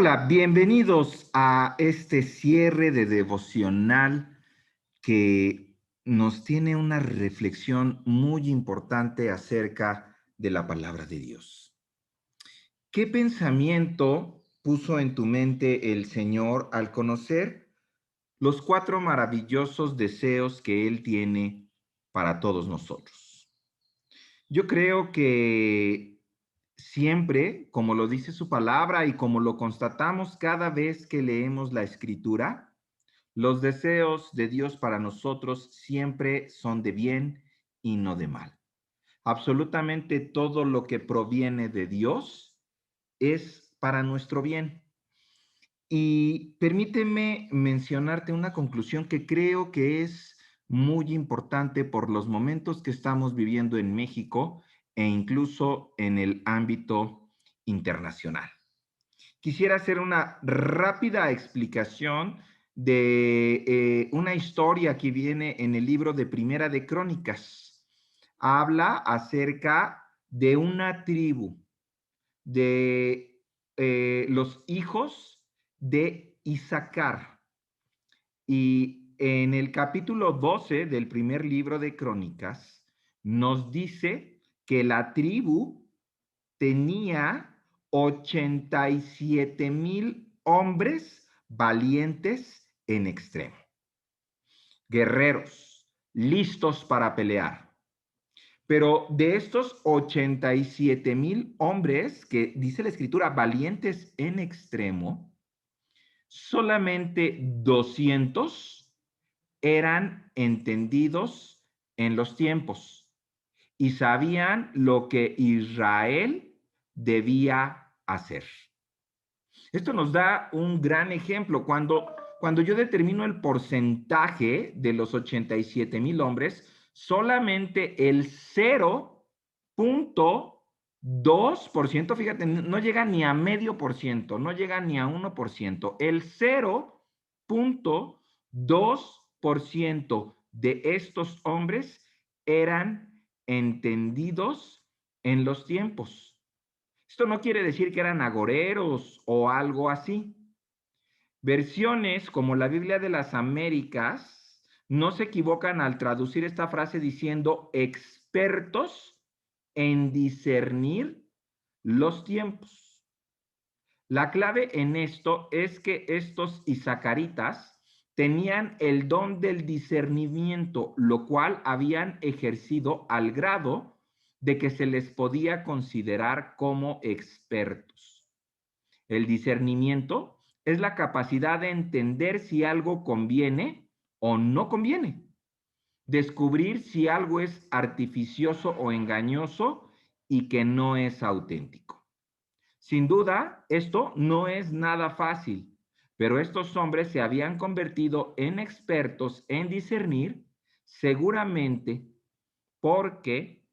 Hola, bienvenidos a este cierre de devocional que nos tiene una reflexión muy importante acerca de la palabra de Dios. ¿Qué pensamiento puso en tu mente el Señor al conocer los cuatro maravillosos deseos que Él tiene para todos nosotros? Yo creo que siempre, como lo dice su palabra y como lo constatamos cada vez que leemos la Escritura, los deseos de Dios para nosotros siempre son de bien y no de mal. Absolutamente todo lo que proviene de Dios es para nuestro bien. Y permíteme mencionarte una conclusión que creo que es muy importante por los momentos que estamos viviendo en México e incluso en el ámbito internacional. Quisiera hacer una rápida explicación de una historia que viene en el libro de Primera de Crónicas. Habla acerca de una tribu de los hijos de Isaacar. Y en el capítulo 12 del primer libro de Crónicas nos dice que la tribu tenía 87,000 hombres valientes en extremo, guerreros, listos para pelear. Pero de estos 87,000 hombres que dice la escritura valientes en extremo, solamente 200 eran entendidos en los tiempos y sabían lo que Israel debía hacer. Esto nos da un gran ejemplo. Cuando yo determino el porcentaje de los 87,000 hombres, solamente el 0,2%, fíjate, no llega ni a medio por ciento, no llega ni a 1%. El 0,2% de estos hombres eran entendidos en los tiempos. Esto no quiere decir que eran agoreros o algo así. Versiones como la Biblia de las Américas no se equivocan al traducir esta frase diciendo expertos en discernir los tiempos. La clave en esto es que estos isacaritas tenían el don del discernimiento, lo cual habían ejercido al grado de que se les podía considerar como expertos. El discernimiento es la capacidad de entender si algo conviene o no conviene, descubrir si algo es artificioso o engañoso y que no es auténtico. Sin duda, esto no es nada fácil, pero estos hombres se habían convertido en expertos en discernir, seguramente porque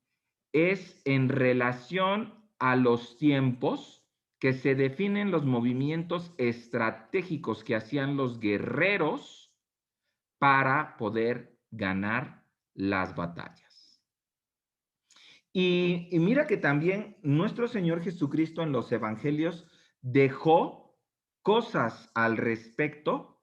es en relación a los tiempos que se definen los movimientos estratégicos que hacían los guerreros para poder ganar las batallas. Y mira que también nuestro Señor Jesucristo en los evangelios dejó cosas al respecto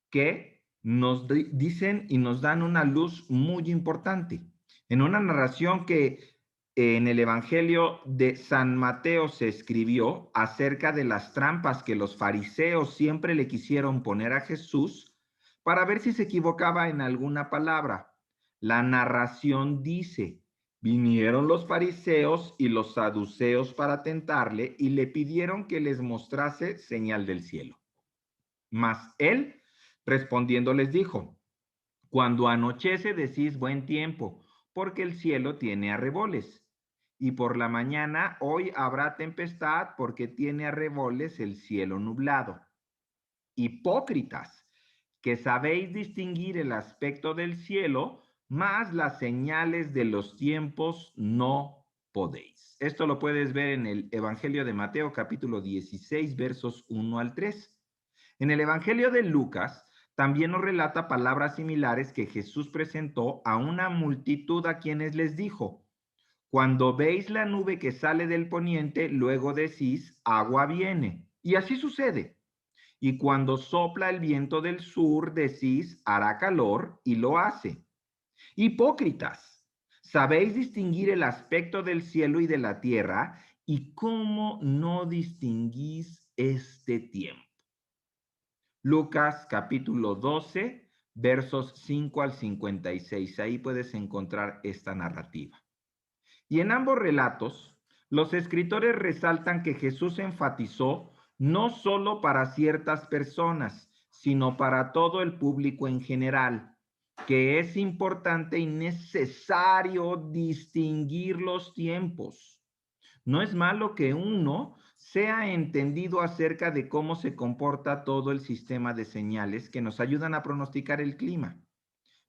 que nos dicen y nos dan una luz muy importante. En una narración que en el Evangelio de San Mateo se escribió acerca de las trampas que los fariseos siempre le quisieron poner a Jesús para ver si se equivocaba en alguna palabra. La narración dice: vinieron los fariseos y los saduceos para tentarle y le pidieron que les mostrase señal del cielo. Mas él, respondiendo, les dijo: cuando anochece decís buen tiempo, porque el cielo tiene arreboles. Y por la mañana hoy habrá tempestad, porque tiene arreboles el cielo nublado. Hipócritas, que sabéis distinguir el aspecto del cielo, mas las señales de los tiempos no podéis. Esto lo puedes ver en el Evangelio de Mateo, capítulo 16, versos 1 al 3. En el Evangelio de Lucas también nos relata palabras similares que Jesús presentó a una multitud a quienes les dijo: cuando veis la nube que sale del poniente, luego decís, agua viene. Y así sucede. Y cuando sopla el viento del sur, decís, hará calor, y lo hace. Hipócritas, sabéis distinguir el aspecto del cielo y de la tierra, y cómo no distinguís este tiempo. Lucas capítulo 12, versos 5 al 56. Ahí puedes encontrar esta narrativa. Y en ambos relatos, los escritores resaltan que Jesús enfatizó no solo para ciertas personas, sino para todo el público en general, que es importante y necesario distinguir los tiempos. No es malo que uno sea entendido acerca de cómo se comporta todo el sistema de señales que nos ayudan a pronosticar el clima.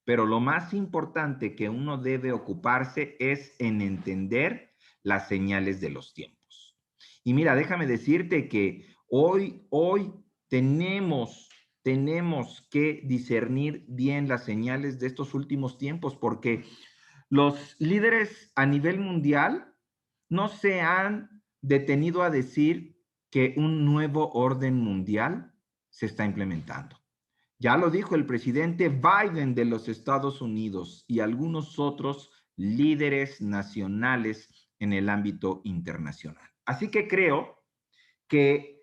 Pero lo más importante que uno debe ocuparse es en entender las señales de los tiempos. Y mira, déjame decirte que hoy tenemos que discernir bien las señales de estos últimos tiempos, porque los líderes a nivel mundial no se han detenido a decir que un nuevo orden mundial se está implementando. Ya lo dijo el presidente Biden de los Estados Unidos y algunos otros líderes nacionales en el ámbito internacional. Así que creo que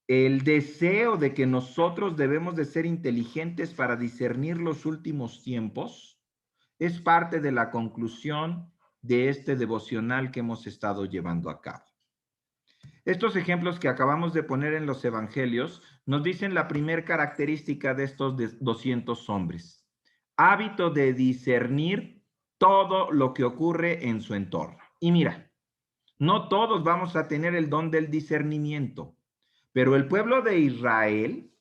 el deseo de que nosotros debemos de ser inteligentes para discernir los últimos tiempos es parte de la conclusión de este devocional que hemos estado llevando a cabo. Estos ejemplos que acabamos de poner en los evangelios nos dicen la primera característica de estos 200 hombres: hábito de discernir todo lo que ocurre en su entorno. Y mira, no todos vamos a tener el don del discernimiento, pero el pueblo de Israel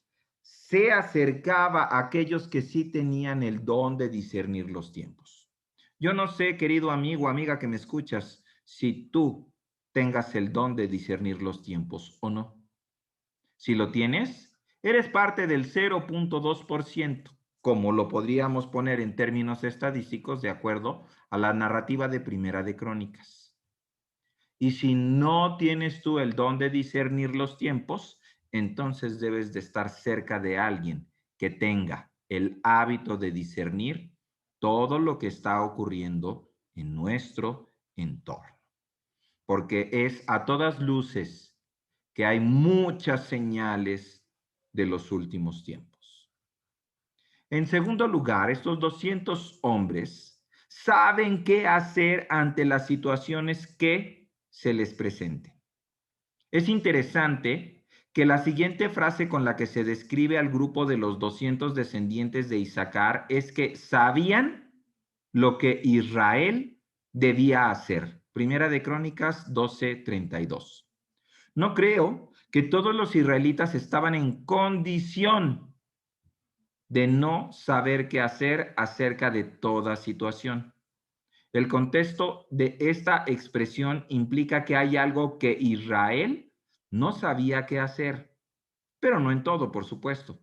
se acercaba a aquellos que sí tenían el don de discernir los tiempos. Yo no sé, querido amigo, amiga que me escuchas, si tú tengas el don de discernir los tiempos o no. Si lo tienes, eres parte del 0.2%, como lo podríamos poner en términos estadísticos de acuerdo a la narrativa de Primera de Crónicas. Y si no tienes tú el don de discernir los tiempos, entonces debes de estar cerca de alguien que tenga el hábito de discernir todo lo que está ocurriendo en nuestro entorno. Porque es a todas luces que hay muchas señales de los últimos tiempos. En segundo lugar, estos 200 hombres saben qué hacer ante las situaciones que se les presenten. Es interesante que la siguiente frase con la que se describe al grupo de los 200 descendientes de Isaacar es que sabían lo que Israel debía hacer. Primera de Crónicas 12:32. No creo que todos los israelitas estaban en condición de no saber qué hacer acerca de toda situación. El contexto de esta expresión implica que hay algo que Israel no sabía qué hacer, pero no en todo, por supuesto.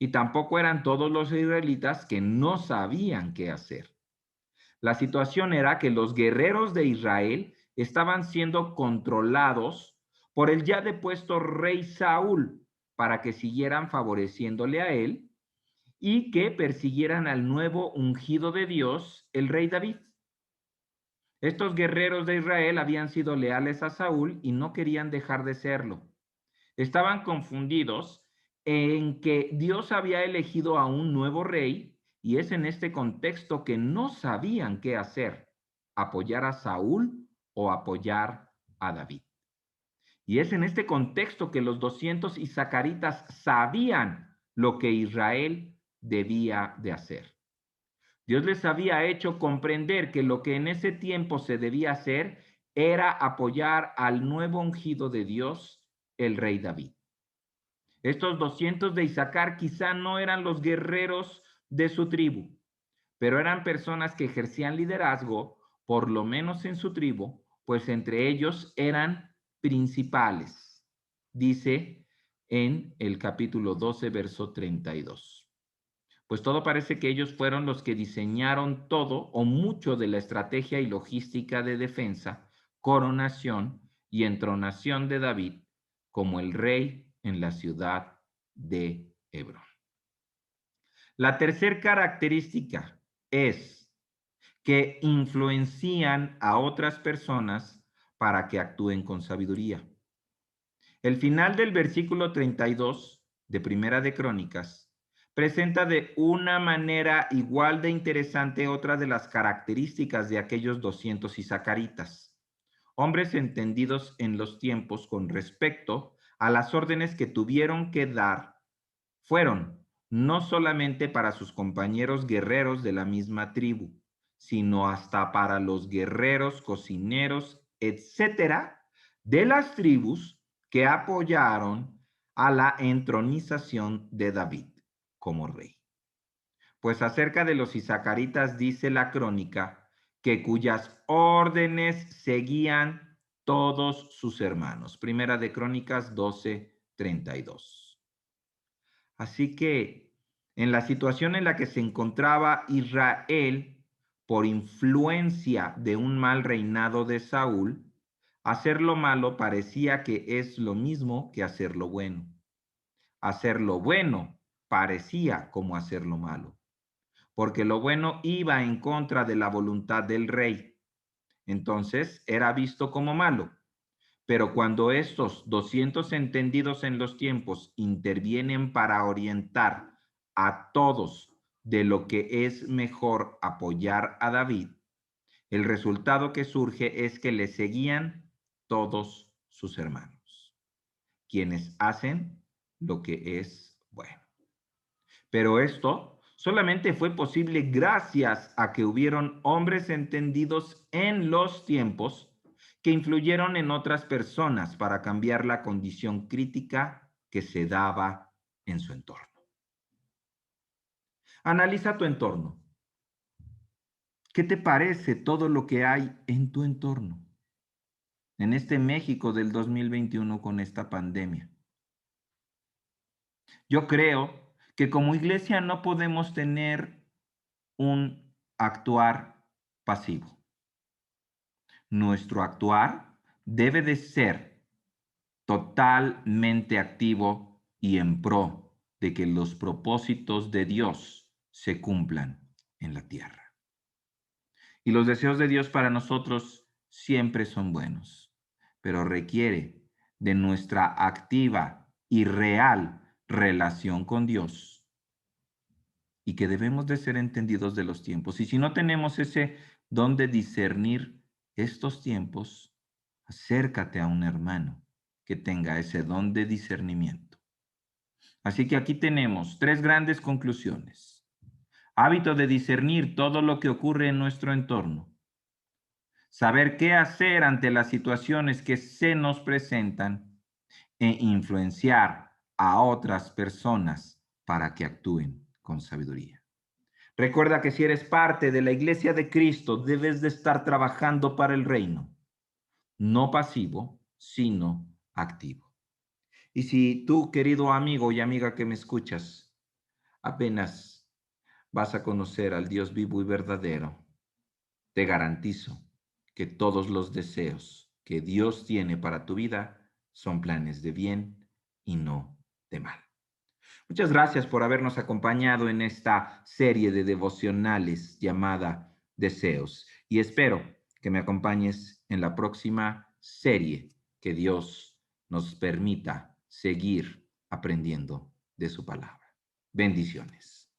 Y tampoco eran todos los israelitas que no sabían qué hacer. La situación era que los guerreros de Israel estaban siendo controlados por el ya depuesto rey Saúl para que siguieran favoreciéndole a él y que persiguieran al nuevo ungido de Dios, el rey David. Estos guerreros de Israel habían sido leales a Saúl y no querían dejar de serlo. Estaban confundidos en que Dios había elegido a un nuevo rey y es en este contexto que no sabían qué hacer, apoyar a Saúl o apoyar a David. Y es en este contexto que los 200 isacaritas sabían lo que Israel debía de hacer. Dios les había hecho comprender que lo que en ese tiempo se debía hacer era apoyar al nuevo ungido de Dios, el rey David. Estos 200 de Isaacar quizá no eran los guerreros de su tribu, pero eran personas que ejercían liderazgo, por lo menos en su tribu, pues entre ellos eran principales, dice en el capítulo 12, verso 32. Pues todo parece que ellos fueron los que diseñaron todo o mucho de la estrategia y logística de defensa, coronación y entronación de David, como el rey en la ciudad de Hebrón. La tercera característica es que influencian a otras personas para que actúen con sabiduría. El final del versículo 32 de Primera de Crónicas presenta de una manera igual de interesante otra de las características de aquellos 200 isacaritas, hombres entendidos en los tiempos con respecto a las órdenes que tuvieron que dar. Fueron no solamente para sus compañeros guerreros de la misma tribu, sino hasta para los guerreros, cocineros, etcétera, de las tribus que apoyaron a la entronización de David como rey. Pues acerca de los isacaritas dice la crónica que cuyas órdenes seguían todos sus hermanos. Primera de Crónicas 12:32. Así que en la situación en la que se encontraba Israel por influencia de un mal reinado de Saúl, hacer lo malo parecía que es lo mismo que hacer lo bueno. Hacer lo bueno parecía como hacer lo malo, porque lo bueno iba en contra de la voluntad del rey. Entonces era visto como malo. Pero cuando estos 200 entendidos en los tiempos intervienen para orientar a todos de lo que es mejor apoyar a David, el resultado que surge es que le seguían todos sus hermanos, quienes hacen lo que es bueno. Pero esto solamente fue posible gracias a que hubieron hombres entendidos en los tiempos que influyeron en otras personas para cambiar la condición crítica que se daba en su entorno. Analiza tu entorno. ¿Qué te parece todo lo que hay en tu entorno? En este México del 2021 con esta pandemia. Yo creo que como iglesia no podemos tener un actuar pasivo. Nuestro actuar debe de ser totalmente activo y en pro de que los propósitos de Dios se cumplan en la tierra. Y los deseos de Dios para nosotros siempre son buenos, pero requiere de nuestra activa y real relación con Dios y que debemos de ser entendidos de los tiempos. Y si no tenemos ese don de discernir estos tiempos, acércate a un hermano que tenga ese don de discernimiento. Así que aquí tenemos tres grandes conclusiones. Hábito de discernir todo lo que ocurre en nuestro entorno. Saber qué hacer ante las situaciones que se nos presentan e influenciar a otras personas para que actúen con sabiduría. Recuerda que si eres parte de la Iglesia de Cristo, debes de estar trabajando para el reino, no pasivo, sino activo. Y si tú, querido amigo y amiga que me escuchas, apenas vas a conocer al Dios vivo y verdadero, te garantizo que todos los deseos que Dios tiene para tu vida son planes de bien y no de mal. Muchas gracias por habernos acompañado en esta serie de devocionales llamada Deseos y espero que me acompañes en la próxima serie que Dios nos permita seguir aprendiendo de su palabra. Bendiciones.